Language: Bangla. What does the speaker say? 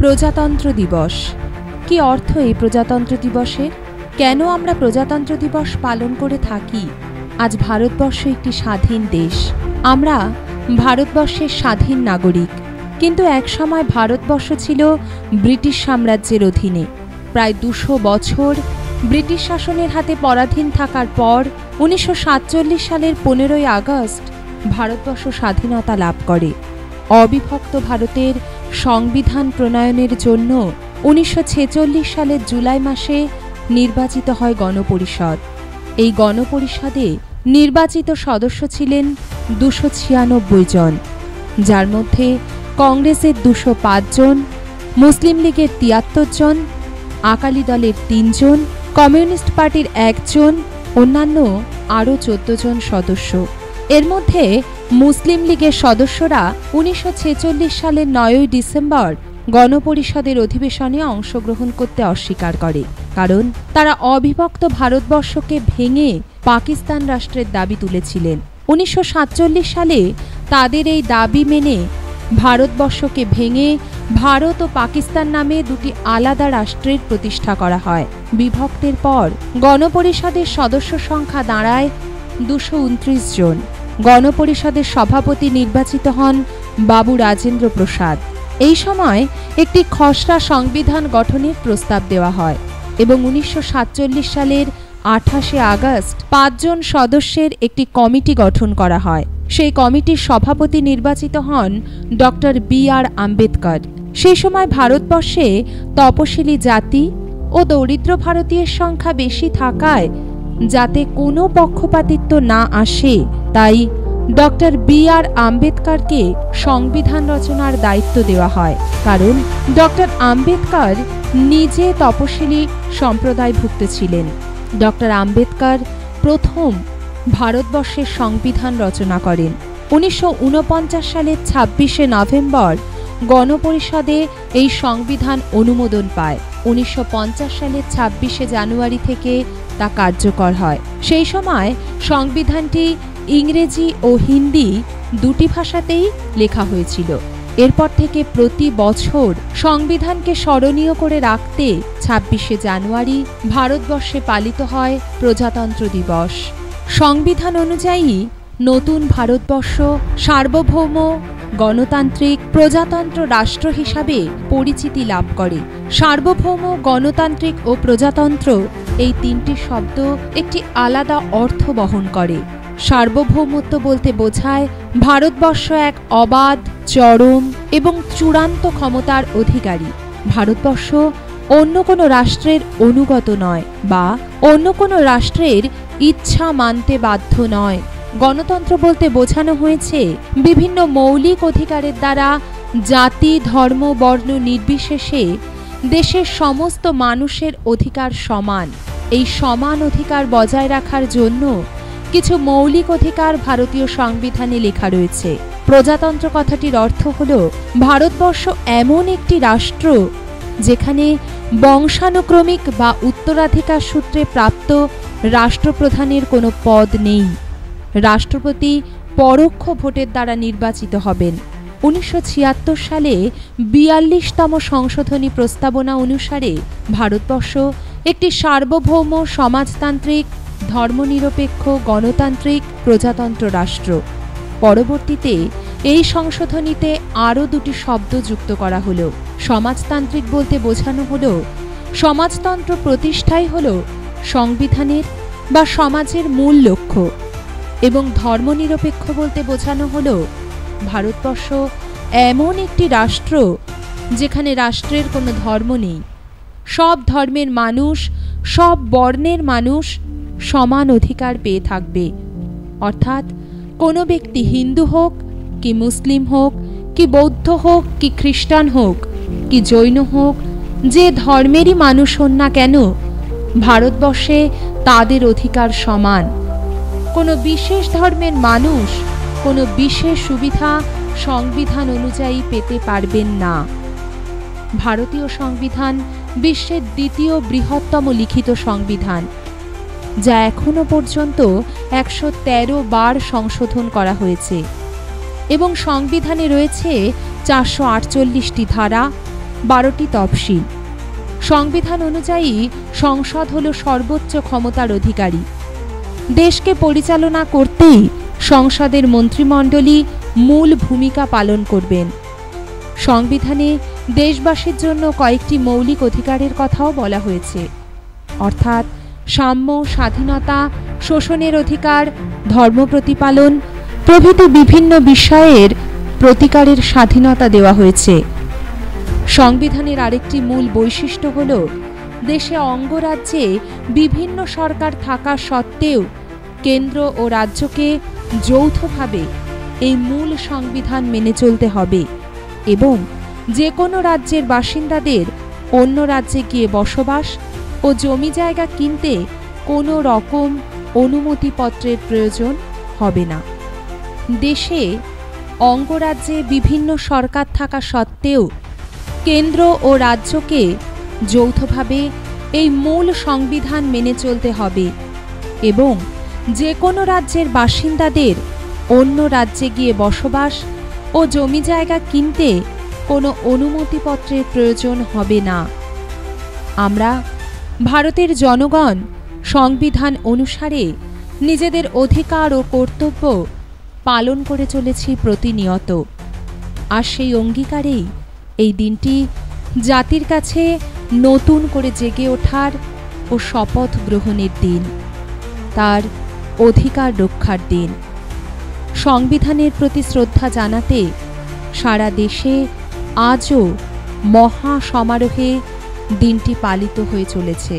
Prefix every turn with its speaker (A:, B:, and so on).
A: প্রজাতন্ত্র দিবস। কি অর্থ এই প্রজাতন্ত্র দিবসের? কেন আমরা প্রজাতন্ত্র দিবস পালন করে থাকি? আজ ভারতবর্ষ একটি স্বাধীন দেশ। আমরা ভারতবর্ষের স্বাধীন নাগরিক। কিন্তু একসময় ভারতবর্ষ ছিল ব্রিটিশ সাম্রাজ্যের অধীনে। প্রায় 200 বছর ব্রিটিশ শাসনের হাতে পরাধীন থাকার পর 1947 সালের 15ই আগস্ট ভারতবর্ষ স্বাধীনতা লাভ করে। অবিভক্ত ভারতের সংবিধান প্রণয়নের জন্য 1946 সালের জুলাই মাসে নির্বাচিত হয় গণপরিষদ। এই গণপরিষদে নির্বাচিত সদস্য ছিলেন 296 জন, যার মধ্যে কংগ্রেসের 205 জন, মুসলিম লীগের 73 জন, আকালি দলের 3 জন, কমিউনিস্ট পার্টির 1 জন, অন্যান্য আরও 14 জন সদস্য। এর মধ্যে মুসলিম লীগের সদস্যরা 1946 সালের 9ই ডিসেম্বর গণপরিষদের অধিবেশনে অংশগ্রহণ করতে অস্বীকার করে, কারণ তারা অবিভক্ত ভারতবর্ষকে ভেঙে পাকিস্তান রাষ্ট্রের দাবি তুলেছিলেন। 1947 সালে তাদের এই দাবি মেনে ভারতবর্ষকে ভেঙে ভারত ও পাকিস্তান নামে দুটি আলাদা রাষ্ট্রের প্রতিষ্ঠা করা হয়। বিভক্তের পর গণপরিষদের সদস্য সংখ্যা দাঁড়ায় 229 জন। গণপরিষদের সভাপতি নির্বাচিত হন বাবু রাজেন্দ্র প্রসাদ। এই সময় একটি খসড়া সংবিধান গঠনের প্রস্তাব দেওয়া হয় এবং 1947 সালের 28শে আগস্ট 5 জন সদস্যের একটি কমিটি গঠন করা হয়। সেই কমিটির সভাপতি নির্বাচিত হন ডক্টর বি.আর. আম্বেদকর। সেই সময় ভারতবর্ষে তপশিলি জাতি ও দরিদ্র ভারতীয়ের সংখ্যা বেশি থাকায় যাতে কোনো পক্ষপাতিত্ব না আসে, তাই ডক্টর বি.আর. আম্বেদকরকে সংবিধান রচনার দায়িত্ব দেওয়া হয়, কারণ ডক্টর আম্বেদকর নিজে তপশিলি সম্প্রদায়ভুক্ত ছিলেন। ডক্টর আম্বেদকর প্রথম ভারতবর্ষের সংবিধান রচনা করেন। 1949 সালের 26শে নভেম্বর গণপরিষদে এই সংবিধান অনুমোদন পায়। 1950 সালের 26শে জানুয়ারি থেকে তা কার্যকর হয়। সেই সময় সংবিধানটি ইংরেজি ও হিন্দি দুটি ভাষাতেই লেখা হয়েছিল। এরপর থেকে প্রতি বছর সংবিধানকে স্মরণীয় করে রাখতে 26শে জানুয়ারি ভারতবর্ষে পালিত হয় প্রজাতন্ত্র দিবস। সংবিধান অনুযায়ী নতুন ভারতবর্ষ সার্বভৌম গণতান্ত্রিক প্রজাতন্ত্র রাষ্ট্র হিসাবে পরিচিতি লাভ করে। সার্বভৌম, গণতান্ত্রিক ও প্রজাতন্ত্র এই তিনটি শব্দ একটি আলাদা অর্থ বহন করে। সার্বভৌমত্ব বলতে বোঝায় ভারতবর্ষ এক অবাধ, চরম এবং চূড়ান্ত ক্ষমতার অধিকারী। ভারতবর্ষ অন্য কোনো রাষ্ট্রের অনুগত নয় বা অন্য কোনো রাষ্ট্রের ইচ্ছা মানতে বাধ্য নয়। গণতন্ত্র বলতে বোঝানো হয়েছে বিভিন্ন মৌলিক অধিকারের দ্বারা জাতি, ধর্ম, বর্ণ নির্বিশেষে দেশের সমস্ত মানুষের অধিকার সমান। এই সমান অধিকার বজায় রাখার জন্য কিছু মৌলিক অধিকার ভারতীয় সংবিধানে লেখা রয়েছে। প্রজাতন্ত্র কথাটির অর্থ হল ভারতবর্ষ এমন একটি রাষ্ট্র যেখানে বংশানুক্রমিক বা উত্তরাধিকার সূত্রে প্রাপ্ত রাষ্ট্রপ্রধানের কোনো পদ নেই। রাষ্ট্রপতি পরোক্ষ ভোটের দ্বারা নির্বাচিত হবেন। 1976 সালে 42তম সংশোধনী প্রস্তাবনা অনুসারে ভারতবর্ষ একটি সার্বভৌম, সমাজতান্ত্রিক, ধর্মনিরপেক্ষ, গণতান্ত্রিক প্রজাতন্ত্র রাষ্ট্র। পরবর্তীতে এই সংশোধনীতে আরও দুটি শব্দ যুক্ত করা হলো। সমাজতান্ত্রিক বলতে বোঝানো হলো সমাজতন্ত্র প্রতিষ্ঠাই হলো সংবিধানের বা সমাজের মূল লক্ষ্য, এবং ধর্মনিরপেক্ষ বলতে বোঝানো হলো ভারতবর্ষ এমন একটি রাষ্ট্র যেখানে রাষ্ট্রের কোনো ধর্ম নেই। সব ধর্মের মানুষ, সব বর্ণের মানুষ সমান অধিকার পেয়ে থাকবে। অর্থাৎ কোনো ব্যক্তি হিন্দু হোক কি মুসলিম হোক কি বৌদ্ধ হোক কি খ্রিস্টান হোক কি জৈন হোক, যে ধর্মেরই মানুষ হন না কেন, ভারতবর্ষে তাদের অধিকার সমান। কোনো বিশেষ ধর্মের মানুষ কোনো বিশেষ সুবিধা সংবিধান অনুযায়ী পেতে পারবেন না। ভারতীয় সংবিধান বিশ্বের দ্বিতীয় বৃহত্তম লিখিত সংবিধান, যা এখনো পর্যন্ত 113 বার সংশোধন করা হয়েছে এবং সংবিধানে রয়েছে 448টি ধারা, 12টি তফসিল। সংবিধান অনুযায়ী সংসদ হল সর্বোচ্চ ক্ষমতার অধিকারী। দেশকে পরিচালনা করতেই সংসদের মন্ত্রিমণ্ডলী মূল ভূমিকা পালন করবেন। সংবিধানে দেশবাসীর জন্য কয়েকটি মৌলিক অধিকারের কথাও বলা হয়েছে, অর্থাৎ সাম্য, স্বাধীনতা, শোষণের অধিকার, ধর্ম প্রতিপালন প্রভৃতি বিভিন্ন বিষয়ের প্রতিকারের স্বাধীনতা দেওয়া হয়েছে। সংবিধানের আরেকটি মূল বৈশিষ্ট্য হল দেশে অঙ্গরাজ্যে বিভিন্ন সরকার থাকা সত্ত্বেও কেন্দ্র ও রাজ্যকে যৌথভাবে এই মূল সংবিধান মেনে চলতে হবে এবং যে কোনো রাজ্যের বাসিন্দাদের অন্য রাজ্যে গিয়ে বসবাস ও জমি জায়গা কিনতে কোনো রকম অনুমতিপত্রের প্রয়োজন হবে না। দেশে অঙ্গরাজ্যে বিভিন্ন সরকার থাকা সত্ত্বেও কেন্দ্র ও রাজ্যকে যৌথভাবে এই মূল সংবিধান মেনে চলতে হবে এবং যে কোনো রাজ্যের বাসিন্দাদের অন্য রাজ্যে গিয়ে বসবাস ও জমি জায়গা কিনতে কোনো অনুমতিপত্রের প্রয়োজন হবে না। আমরা ভারতের জনগণ সংবিধান অনুসারে নিজেদের অধিকার ও কর্তব্য পালন করে চলেছি প্রতিনিয়ত। আর সেই অঙ্গীকারেই এই দিনটি জাতির কাছে নতুন করে জেগে ওঠার ও শপথ গ্রহণের দিন, তার অধিকার রক্ষার দিন। সংবিধানের প্রতি শ্রদ্ধা জানাতে সারা দেশে আজও মহা সমারোহে দিনটি পালিত হয়ে চলেছে।